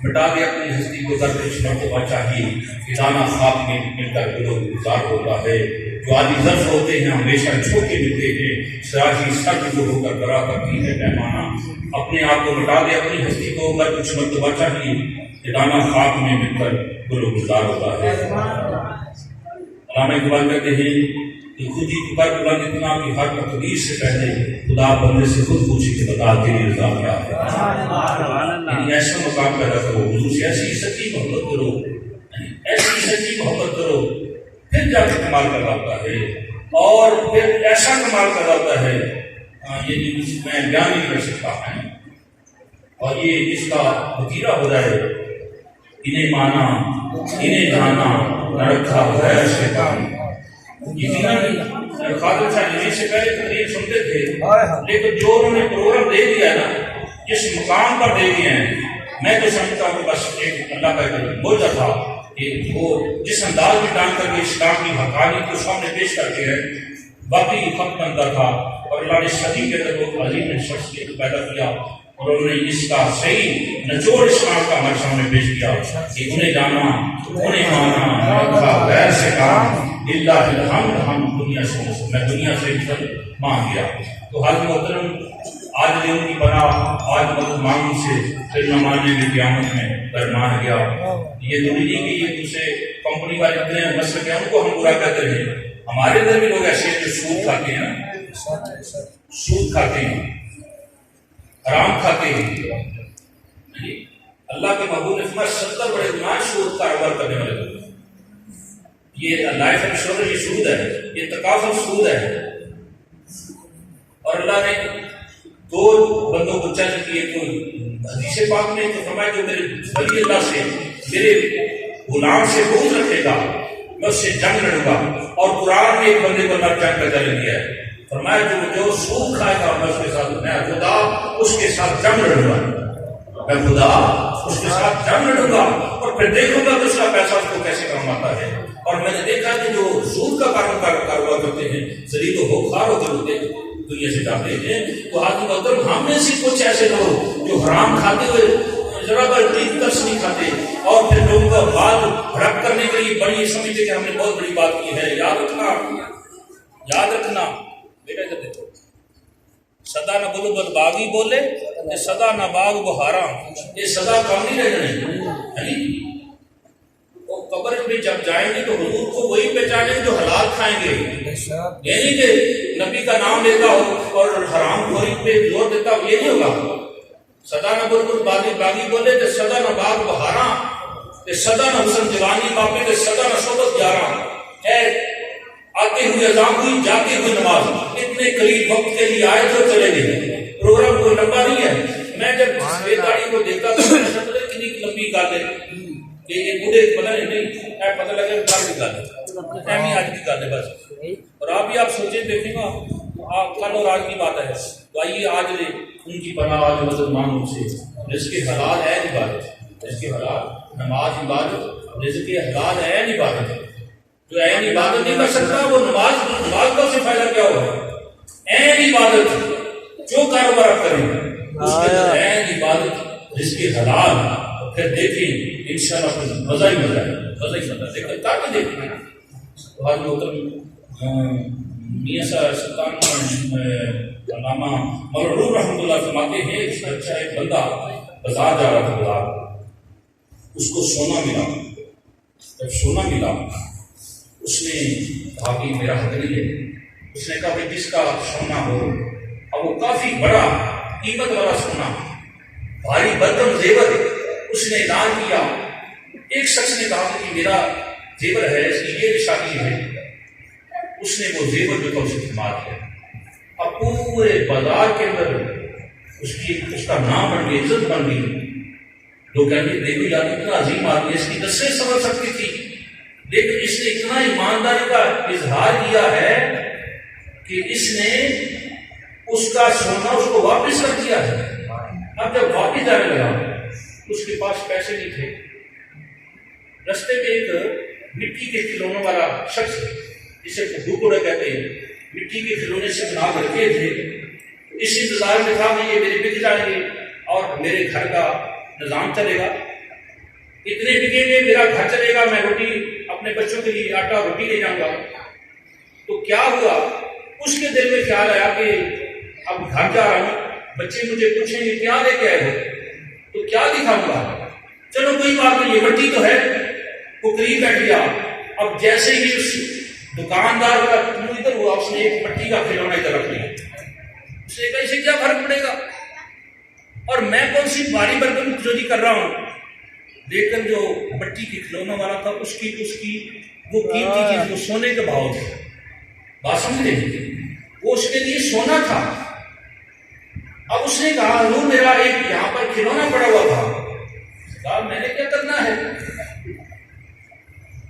بٹا دے اپنی ہستی کو در کچھ مرتبہ چاہیے کہ دانا خواب میں مل کر گلو گزار ہوتا ہے. جو عالی ظرف ہوتے ہیں ہمیشہ جھوکے ملتے ہیں، سراجی سرد جو ہو کر برا کرتی ہے پیمانہ. اپنے آپ کو بٹا دے اپنی ہستی کو در کچھ مرتبہ چاہیے کہ دانا خواب میں مل کر گلو گزار ہوتا ہے. علامہ اقبال کہتے ہیں کہ خود ہی پر بلند اتنا کہ ہر تقدیر سے پہلے خدا بندے سے خود پوچھے کہ بتا تیری رضا کیا ہے. یعنی ایسا مقام پیدا کرو، حضور سے ایسی سچی محبت کرو، ایسی سچی محبت کرو، پھر جا کے کمال پیدا ہوتا ہے. اور پھر ایسا کمال پیدا ہوتا ہے یہ میں بیان نہیں کر سکتا ہے. اور یہ اس کا وتیرہ ہو جائے انہیں مانا انہیں جانا نہ رکھا غیر سے کام. خادم صاحب یہیں سے پہلے تقریر سنتے تھے، لیکن جو انہوں نے پروگرام دے دیا نا جس مقام پر دے دیے ہیں، میں تو سمجھتا ہوں بس ایک اللہ کا موجہ تھا کہ وہ جس انداز میں ڈال کر کے اسلام کی حقانیت کو سامنے پیش کرتے ہیں باقی خط بنتا تھا. اور اللہ نے صدی کے اندر وہ عظیم شخصیت پیدا کیا اور انہوں نے اس کا صحیح نچوڑ اسلام کا ہمارے سامنے پیش کیا کہ انہیں جانا انہیں مانا رکھا غیر سے کام اللہ الحمد. ہم دنیا سے میں دنیا سے مان گیا. تو حضرت محترم آج نے ان کی بنا آج مدد مانگی سے پھر نہ ماننے میں قیامت میں درمان گیا. یہ ضروری نہیں کہ یہ دوسرے کمپنی والے اتنے مسئلے ہیں ان کو ہم برا کہتے ہیں. ہمارے اندر بھی لوگ ایسے ہیں جو سود کھاتے ہیں، سود کھاتے ہیں، حرام کھاتے ہیں. اللہ کے محبوب نے فرمایا 70 بڑے گناہ سود کاروبار کرنے والے لوگ. یہ لائف انشورنس یہ سود ہے، یہ تکافل سود ہے. اور اللہ نے دو بندوں کو چیلنج کیے تو حدیث پاک میں تو فرمایا جو میرے ولی اللہ سے میرے غلام سے بغض رکھے گا میں اس سے جنگ لڑوں گا. اور قرآن نے ایک بندے کو اللہ جنگ کا چیلنج دیا ہے، فرمایا جو سود کھائے گا میں اس کے ساتھ میں خدا اس کے ساتھ جنگ لڑوں گا، میں خدا اس کے ساتھ جنگ لڑوں گا اور پھر دیکھوں گا کہ اس کا پیسہ اس کو کیسے کام آتا ہے. اور میں نے دیکھا کہ جو سود کا کاروبار کرتے ہیں ذلیل و خوار ہوتے ہوتے دنیا سے جاتے ہیں تو حاجی محترم ہم میں سے کچھ ایسے لوگ جو حرام کھاتے ہوئے ذرا بر دین ترس نہیں کھاتے اور پھر لوگوں کا بات بھڑک کرنے کے لیے بڑی سمجھتے کہ ہم نے بہت بڑی بات کی ہے. یاد رکھنا بیٹا ادھر دیکھو سدا نہ بولو بد باغی بولے سدا نہ باغ بہارا یہ سدا کام نہیں رہنا. وہ قبر میں جب جائیں گے تو حضور کو وہی پہچانیں گے جو حلال کھائیں گے. یعنی کہ نبی کا نام لیتا ہو اور حرام خوری پہ زور دیتا ہو یہ نہیں ہوگا. سدا نہ بلبل باغی بولے تو سدا نہ باغ بہارا سدا نہ حسن جوانی باپے تو سدا نہ صحبت گیارہ. آتے ہوئے اذان ہوئی جاتے ہوئے نماز اتنے قریب وقت کے لیے آئے تو چلے گئے. پروگرام کوئی لمبا نہیں ہے. میں جب بیداری کو دیکھتا تو کتنی لمبی گل ہے کہ یہ بوڑھے پتہ نہیں پتہ لگے کل کی گل ہے اہمی آج کی گل ہے بس. اور آپ بھی آپ سوچیں دیکھیں گا آپ کل اور آج کی بات ہے تو آئیے آج لے ان کی پناہ آج مسلمان ان سے رزق حلال ہے عبادت رزق حلال نماز عبادت رزق حلال ہے عبادت. جو عین عبادت نہیں کر سکتا وہ نماز کا سے فائدہ کیا ہوگا. عین عبادت جو کاروبار آپ کریں اس کے اندر عین عبادت رزق حلال پھر دیکھیں انشاءاللہ مزہ ہی مزہ ہے مزہ ہی مزہ دیکھیں تاکہ دیکھیں. تو آج محترم میاں سلطان علامہ مولانا رحمۃ اللہ فرماتے ہیں ایک اچھا ایک بندہ بازار جا رہا تھا بازار اس کو سونا ملا. جب سونا ملا اس نے کہا کہ میرا حق نہیں ہے. اس نے کہا کہ جس کا سونا ہو اب وہ کافی بڑا قیمت والا سونا بھاری برتن زیور اس نے اعلان کیا. ایک شخص نے کہا کہ میرا زیور ہے اس کی یہ نشانی ہے. اس نے وہ زیور جو تھا اسے استعمال کیا. اب پورے بازار کے اندر اس کا نام بن گئی عزت بن گئی. لوگ کہتے دیکھو یار اتنا عظیم آدمی اس کی دسیں سمجھ سکتی تھی لیکن اس نے اتنا ایمانداری کا اظہار کیا ہے کہ اس نے اس کا سونا اس کو واپس کر دیا ہے. اب جب واپس جانے لگا اس کے پاس پیسے نہیں تھے. رستے میں ایک مٹی کے کھلونوں والا شخص جسے ڈوکوڑا کہتے ہیں مٹی کے کھلونے سے بنا کر رکھے تھے. اس انتظار میں تھا کہ یہ میرے بک جائیں گے اور میرے گھر کا نظام چلے گا. اتنے بکیں گے میرا گھر چلے گا میں روٹی اپنے بچوں کے لیے آٹا روٹی لے جاؤں گا. تو کیا ہوا اس کے دل میں خیال آیا کہ اب گھر جا رہا ہوں بچے مجھے پوچھیں گے کیا لے کے آئے ہو تو کیا دکھاؤں گا. چلو کوئی بات نہیں یہ مٹی تو ہے. وہ قریب بیٹھ گیا. اب جیسے ہی اس دکاندار کا منہ ادھر ہوا اس نے ایک مٹی کا کھلونا ادھر رکھ لیا. اس نے کہا اسے کیا فرق پڑے گا اور میں کون سی باری برتن چوری کر رہا ہوں. لیکن جو مٹی کے کھلونا والا تھا اس کی وہ قیمتی چیز وہ سونے کے بھاؤ تھے. بات سمجھ رہے وہ اس کے لیے سونا تھا. اب اس نے کہا حضور میرا ایک یہاں پر کھلونا پڑا ہوا تھا. کہا میں نے کیا کرنا ہے.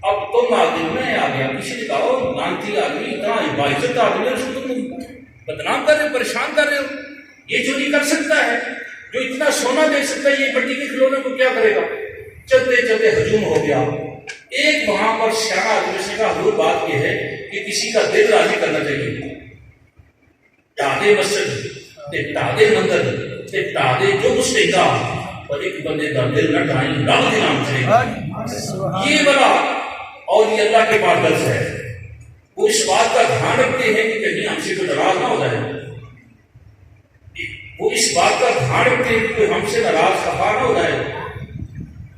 اب تم آدمی میں آ گیا کسی نے کہا لانتی آدمی اتنا عبادت آدمی ہے اس کو تم بدنام کر رہے ہو پریشان کر رہے ہو. یہ جو نہیں کر سکتا ہے جو اتنا سونا دے سکتا ہے یہ مٹی کے کھلونے کو کیا کرے گا. چلتے چلتے ہجوم ہو گیا. ایک وہاں پر سیاح آدمی نے کہا حضور بات یہ ہے کہ کسی کا دل راضی کرنا چاہیے. ٹاڑے مسجد ٹاڑے مندر ٹاڑے جو مستحقہ اور ایک بندے کا دل نہ ٹائیں رب کے نام سے یہ بڑا اور یہ اللہ کے پاس درس ہے. وہ اس بات کا دھیان رکھتے ہیں کہ کہیں ہم سے کوئی ناراض نہ ہو جائے. وہ اس بات کا دھیان رکھتے ہیں کہ ہم سے ناراض خفا نہ ہو جائے.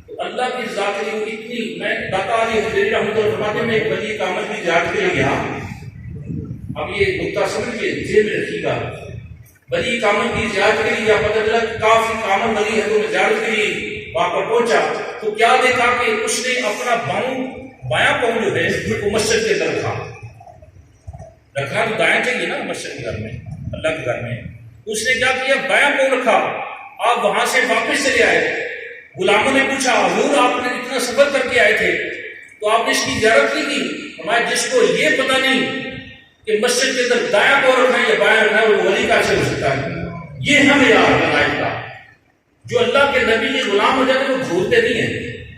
تو اللہ کی ذات کے لیے اتنی میں داتا علی حضرت رحمۃ اللہ فرماتے میں ایک ولی کامل کی زیارت کے لیے گیا. اب یہ نقطہ سمجھ کے ذہن میں رکھیے گا. ولی کامل کی زیارت کے لیے پتہ چلا کہ کافی کامل ولی ہے تو میں زیارت کے لیے وہاں پر پہنچا تو کیا دیکھا کہ اس نے اپنا بایاں پاؤں جو ہے وہ مسجد کے اندر رکھنا تو دائیں چاہیے نا مسجد کے گھر میں اللہ کے گھر میں. اس نے کیا کیا بایاں پاؤں رکھا. آپ وہاں سے واپس چلے آئے. غلاموں نے پوچھا حضور آپ نے اتنا سفر کر کے آئے تھے تو آپ نے اس کی زیارت نہیں کی. ہمارے جس کو یہ پتہ نہیں کہ مسجد کے اندر دایاں پاؤں رکھنا ہے یا بایاں رکھنا ہے وہ ولی کیسے ہو سکتا ہے. یہ ہمیں یاد رکھنا کا جو اللہ کے نبی کے غلام ہو جاتے وہ بھولتے نہیں ہیں.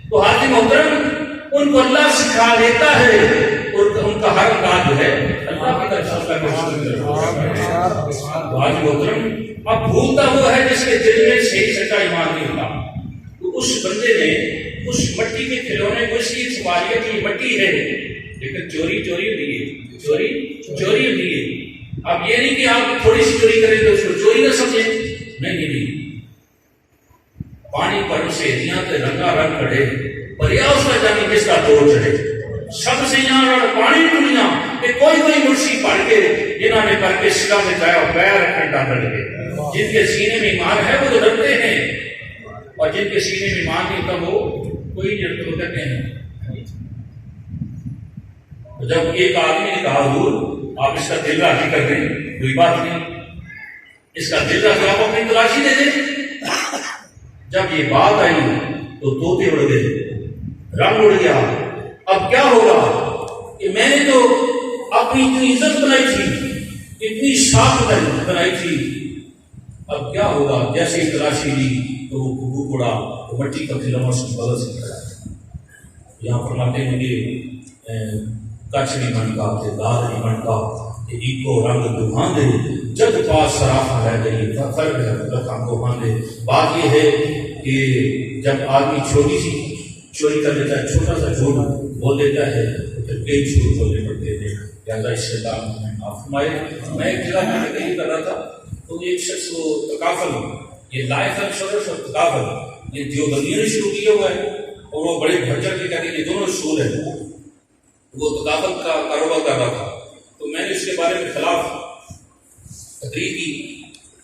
تو حاجی محترم ان کو اللہ سکھا دیتا ہے اور ان کا ہر انداز جو ہے اللہ اللہ کی طرف سے آج محترم اب بھولتا وہ ہے جس کے دل میں صحیح سچا ایمان نہیں ہوتا. تو اس بندے نے اس مٹی کے کھلونے کو اس لیے چھپا لیا کہ یہ مٹی ہے لیکن چوری ہوئی ہے, چوری ہوئی ہے. اب یہ نہیں کہ آپ تھوڑی سی چوری کریں تو اس کو چوری نہ سمجھیں, نہیں. پانی پر سے دیا تے رنگا رنگ کڑے پریا اس میں جانی کس کا توڑ چڑھے سب سے یہاں پانی دنیا کہ کوئی مرسی پڑھ کے جنہوں نے کر کے سلا میں جایا پیر رکھنے ڈال لگے. جن کے سینے میں ایمان ہے وہ تو ڈرتے ہیں اور جن کے سینے میں ایمان نہیں ہوتا وہ کوئی نہیں کرتے ہیں. جب ایک آدمی نے کہا حضور آپ اس کا دل راضی کر دیں, کوئی بات نہیں, اس کا دل راضی آپ اپنی تلاشی دے دیں. جب یہ بات آئی تو طوطے اڑ گئے, رنگ اڑ گیا. اب کیا ہوگا کہ میں نے تو اپنی اتنی عزت بنائی تھی, اتنی صاف بنائی تھی, اب کیا ہوگا؟ جیسے ہی تلاشی لی تو وہ کبوک اڑا, تو مٹی کا کھلونا اس کی بدل سے نکلا. یہاں فرماتے ہیں کہ کچھ نہیں بنتا دار نہیں بنتا ایکو رنگ دکھان دے جب پاس سراف رہ گئی فرق رکھا کو باندھے. بات یہ ہے کہ جب آدمی چھوٹی سی چوری کر لیتا ہے, چھوٹا سا جھوٹ بول دیتا ہے تو پھر کئی جھوٹ بولنے پڑتے ہیں. لہٰذا اس سے آپ ہمارے میں ایک جگہ میں کہیں کر رہا تھا تو ایک شخص وہ تکافل, یہ لائف انشورنس اور تکافل یہ دیوبندیوں نے شروع کیا ہوا ہے اور وہ بڑے بھرچڑ کے کہتے ہیں یہ دونوں اصول ہیں. وہ تکافل کا کاروبار کر رہا تھا تو میں نے اس کے بارے میں خلاف تقریر کی.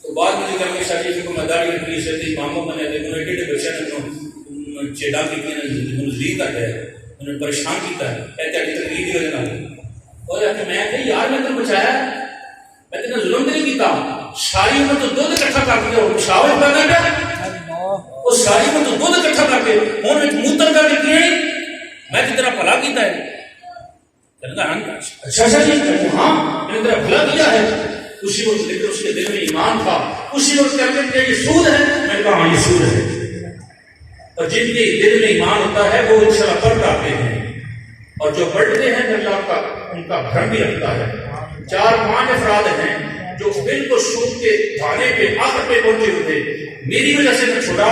تو بعد میں جو کہ شادی کو مداری رکھی سے تھی ماموں بنے تھے انہوں نے ڈیٹے بچے نے چیڈا کی منظری کر ہے انہوں نے پریشان کیتا ہے کہتے ہیں تقریر کی وجہ نہ اور میں کہ یار میں تو بچایا میں تیرا ظلم نہیں کیتا. ساری میں تو دودھ اکٹھا کر کے اور شاور پیدا کر وہ ساری میں تو دودھ اکٹھا کر کے انہوں نے موتر کر کے میں تو تیرا بھلا کیتا ہے. اچھا جی ہاں میں نے تیرا بھلا کیا ہے. اسی وقت لیکن اس کے دل میں ایمان تھا. اسی وقت کہتے ہیں کہ یہ سود ہے. میں نے کہا ہاں یہ سود ہے. اور جن کے دل میں ایمان ہوتا ہے وہ انشاءاللہ پڑھ آتے ہیں اور جو پڑھتے ہیں اللہ کا ان کا گھر بھی رکھتا ہے. 4-5 افراد ہیں جو بالکل سود کے دھانے پہ آخر پہ پہنچے ہوتے. میری وجہ سے میں چھوڑا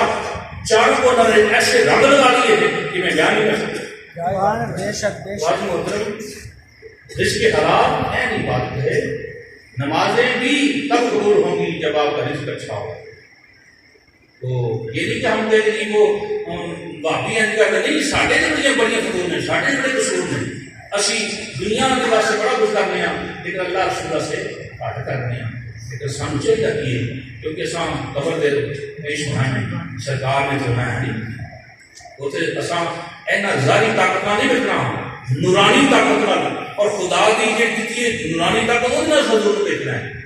چاروں کو نہ ایسے رنگ لگا دیے تھے کہ میں بیان نہیں کر سکتا. رزق حلال ہے نہیں بات ہے. نمازیں بھی تب قبول ہوں گی جب آپ کا رزق اچھا ہو. تو یہ نہیں کہ ہم کہتے ہیں وہ باقی نہیں ساڈے تو بڑی بڑی فضول ہیں, ساڈے بڑے قصور ہیں. اسی دنیا کے واسطے بڑا کچھ کرنے ہیں لیکن اللہ رسول سے گھٹ کرنے ہیں. لیکن سانو چاہیے کہ کیونکہ اساں قبر دے پیش ہونا ہے سرکار نے جو ہے اتنے اساں اینا ظاہری طاقت نہیں بیٹھنا نورانی طاقت والا اور خدا کی یہ نورانی طاقت انہیں ضرور دیکھنا ہے.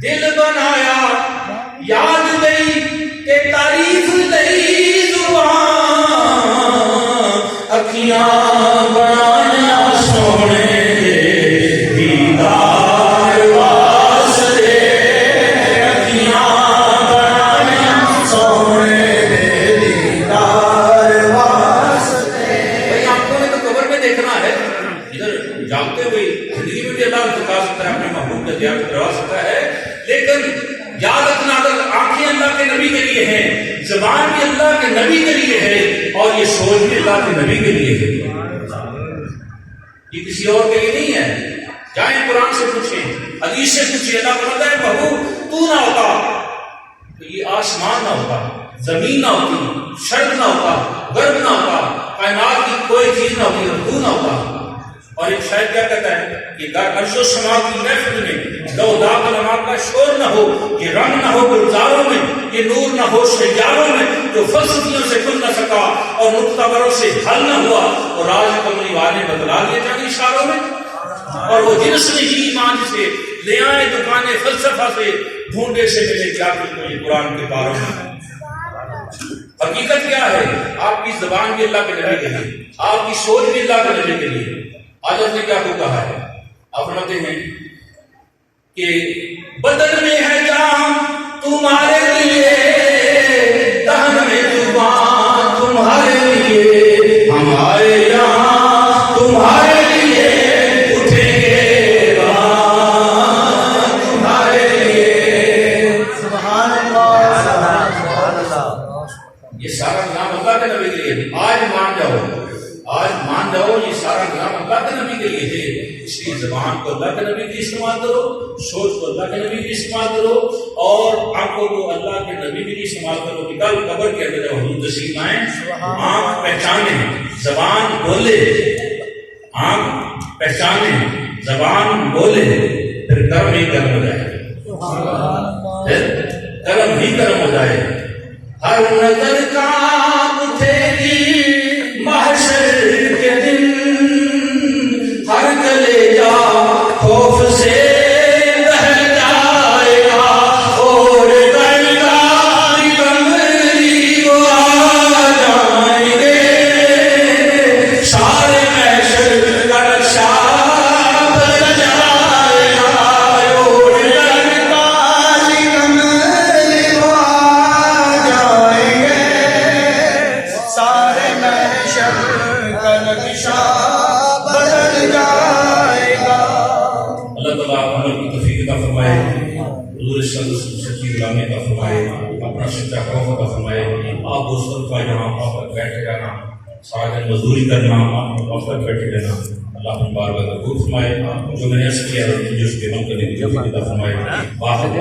دل بنایا یاد گئی کہ تعریف نہیں زبان اکھیاں بنایا سونے دیدار واسطے اکھیاں بنایا سونے دیدار واسطے. بھائی آپ کو تو قبر میں دیکھنا ہے ادھر جاگتے ہوئے زندگی میں بھی اللہ دکھا سکتا ہے اپنے محبوب کا زیارت کروا سکتا ہے. لیکن یاد رکھنا اگر آنکھیں اللہ کے نبی کے لیے ہیں, زبان بھی اللہ کے نبی کے لیے ہے اور یہ سوچ بھی اللہ کے نبی کے لیے ہے, یہ کسی اور کے لیے نہیں ہے. جائیں قرآن سے پوچھیں, حدیث سے پوچھیں. اللہ کو پتہ ہے بہو تو نہ ہوتا تو یہ آسمان نہ ہوتا, زمین نہ ہوتی, شرق نہ ہوتا, غرب نہ ہوتا, کائنات کی کوئی چیز نہ ہوتی, تو نہ ہوتا. اور ایک شاید کیا کہتا ہے کہ عرش و سما کی محفل میں لو داغ علماء کا شور نہ ہو, یہ رنگ نہ ہو گلزاروں میں, یہ نور نہ ہو سیاروں میں, جو فلسفیوں سے کھل نہ سکا اور مختبروں سے حل نہ ہوا اور راز کملی والے بدلا لیے جانے اشاروں میں. اور وہ جنس نے ہی ایمان سے لے آئے دکانیں فلسفہ سے ڈھونڈے سے ملے کیا کوئی قرآن کے باروں میں. حقیقت کیا ہے؟ آپ کی زبان بھی اللہ کے نبی کے لیے, آپ کی سوچ بھی اللہ کے نبی کے لیے. آج نے کیا کو کہا ہے آپ فرماتے ہیں کہ بدن میں ہے جان تمہارے لیے, دہن میں زبان تمہارے لیے, ہمارے یہاں تمہارے لیے یہ سارا نظام اللہ کے نبی کے لیے تھا. آج مان جاؤ یہ سارا نظام اللہ کے نبی کے لیے تھے. اس لیے زبان کو اللہ کے نبی کی استعمال کرو, سوچ کو اللہ کے نبی کی استعمال کرو, اور آنکھوں کو اللہ کے نبی کی استعمال کرو. کہ کل قبر کے اندر حضور تشریف لائیں, آنکھ پہچانے, زبان بولے, آنکھ پہچانے, زبان بولے, پھر کرم ہی کرم ہو جائے, پھر کرم ہی کرم ہو جائے. ہر نظر کانپ اٹھے گی محشر کے دن, ہر کلیجہ خوف سے بہل جائے گا, اور گنگائی کمری کو آ جائیں گے, سارے محشر کا نقشہ بدل جائے گا, اور گنگائی کمری کو آ جائیں گے, سارے محشر کا نقشہ بدل جائے گا. اللہ تعالیٰ عمل کی توفیق عطا فرمائے, حضور صلی اللہ علیہ وسلم سچی غلامی عطا فرمائے, اپنا سچا خوف عطا فرمائے. آپ دوستوں کا یہاں آپ بیٹھے رہنا, سارا دن مزدوری کرنا, آپ پر بیٹھے رہنا, اللہ ہم بار بار قبول فرمائے. جو میں نے عرض کیا ہے مجھے اس کے عمل کرنے کی توفیق عطا فرمائے. باخبر